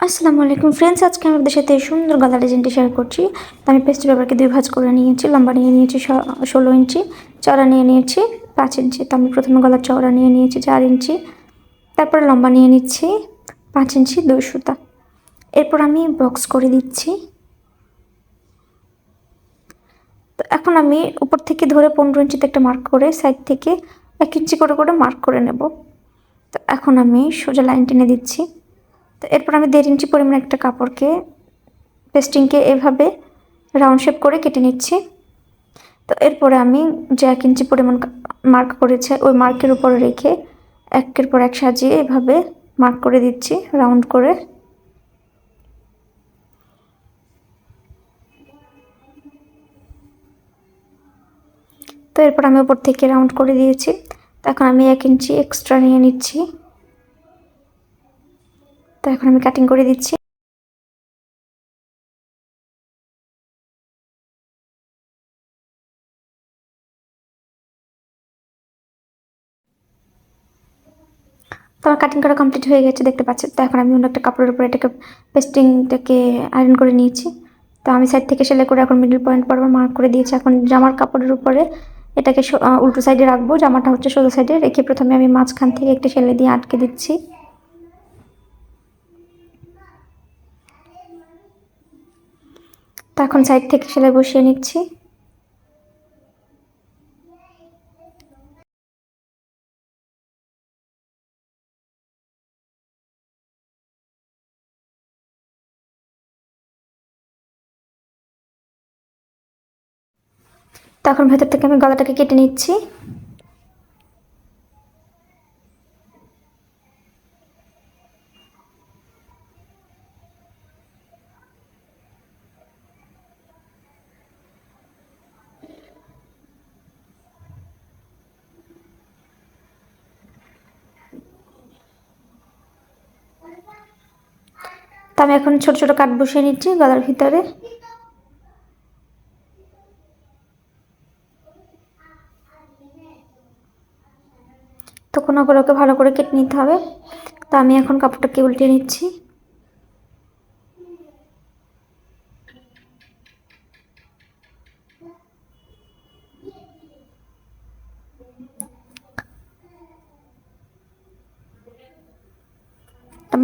আসসালামু আলাইকুম ফ্রেন্ডস, আজকে আমি আপনাদের সাথে সুন্দর গলা ডিজাইনটি শেয়ার করছি। তো আমি পেস্ট পেপারকে 2 ভাঁজ করে নিয়েছি। লম্বা নিয়ে নিয়েছি 16 ইঞ্চি, চওড়া নিয়ে নিয়েছি 5 ইঞ্চি। তো আমি প্রথমে গলার চওড়া নিয়ে নিয়েছি 4 ইঞ্চি, তারপরে লম্বা নিয়ে নিচ্ছি 5 ইঞ্চি 2 সুতা। এরপর আমি বক্স করে দিচ্ছি। তো এখন আমি উপর থেকে ধরে 15 ইঞ্চিতে একটা মার্ক করে সাইড থেকে 1 ইঞ্চি করে করে মার্ক করে নেব। তো এখন আমি সোজা লাইন টেনে দিচ্ছি। তো এরপর আমি 1.5 ইঞ্চি পরিমাণ একটা কাপড়কে পেস্টিংকে এভাবে রাউন্ড শেপ করে কেটে নিচ্ছি। তো এরপরে আমি যে 1 ইঞ্চি পরিমাণ মার্ক করেছে ওই মার্কের উপরে রেখে একের পর এক সাজিয়ে এভাবে মার্ক করে দিচ্ছি রাউন্ড করে। তো এরপর আমি উপর থেকে রাউন্ড করে দিয়েছি। তো এখন আমি 1 ইঞ্চি এক্সট্রা নিয়ে নিচ্ছি। তো এখন আমি কাটিং করে দিচ্ছি। তো আমার কাটিং করা কমপ্লিট হয়ে গেছে, দেখতে পাচ্ছেন। তো এখন আমি অন্য একটা কাপড়ের উপর এটাকে পেস্টিংটাকে আয়রন করে নিয়েছি। তো আমি সাইড থেকে সেলাই করে এখন মিডল পয়েন্ট বরাবর মার্ক করে দিয়েছি। এখন জামার কাপড়ের উপরে এটাকে উল্টো সাইডে রাখবো। জামাটা হচ্ছে সোজা সাইডে রেখে প্রথমে আমি মাঝখান থেকে একটা সেলাই দিয়ে আটকে দিচ্ছি। তো এখন সাইড থেকে সেলাই বসিয়ে নিচ্ছি। তো এখন ভেতর থেকে আমি গলাটাকে কেটে নিচ্ছি। তো আমি এখন ছোট ছোট কাট বসিয়ে নিচ্ছি গলার ভিতরে। তো কোনাগুলোকে ভালো করে কেটে নিতে হবে। তো আমি এখন কাপড়টাকে উল্টে নিচ্ছি।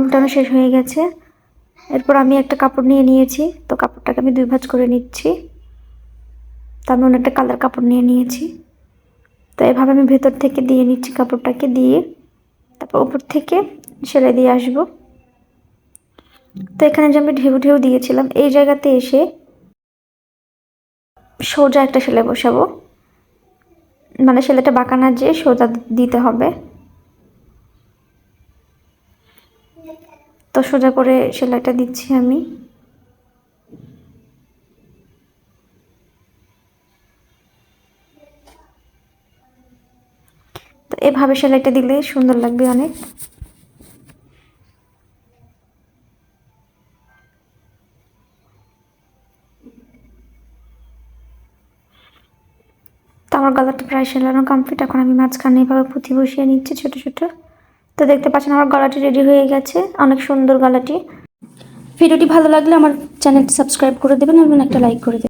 উল্টানো শেষ হয়ে গেছে। এরপর আমি একটা কাপড় নিয়ে নিয়েছি। তো কাপড়টাকে আমি 2 ভাঁজ করে নিচ্ছি। তো আমি অন্য একটা কালার কাপড় নিয়ে নিয়েছি। তো এভাবে আমি ভেতর থেকে দিয়ে নিচ্ছি, কাপড়টাকে দিয়ে তারপর উপর থেকে সেলাই দিয়ে আসবো। তো এখানে যে আমি ঢেউ ঢেউ দিয়েছিলাম এই জায়গাতে এসে সোজা একটা সেলাই বসাবো, মানে সেলাইটা বাঁকা না যে সোজা দিতে হবে। তো সোজা করে সেলাইটা দিচ্ছি আমি। তো এভাবে সেলাইটা দিলে সুন্দর লাগবে অনেক। তো আমার গলাটা প্রায় সেলানো কমপ্লিট। এখন আমি মাঝখানে এভাবে পুঁথি বসিয়ে নিচ্ছি ছোট ছোট। তো দেখতে পাচ্ছেন আমার গলাটি রেডি হয়ে গেছে, অনেক সুন্দর গলাটি। ভিডিওটি ভালো লাগলে আমার চ্যানেলটি সাবস্ক্রাইব করে দেবেন এবং একটা লাইক করে দেবেন।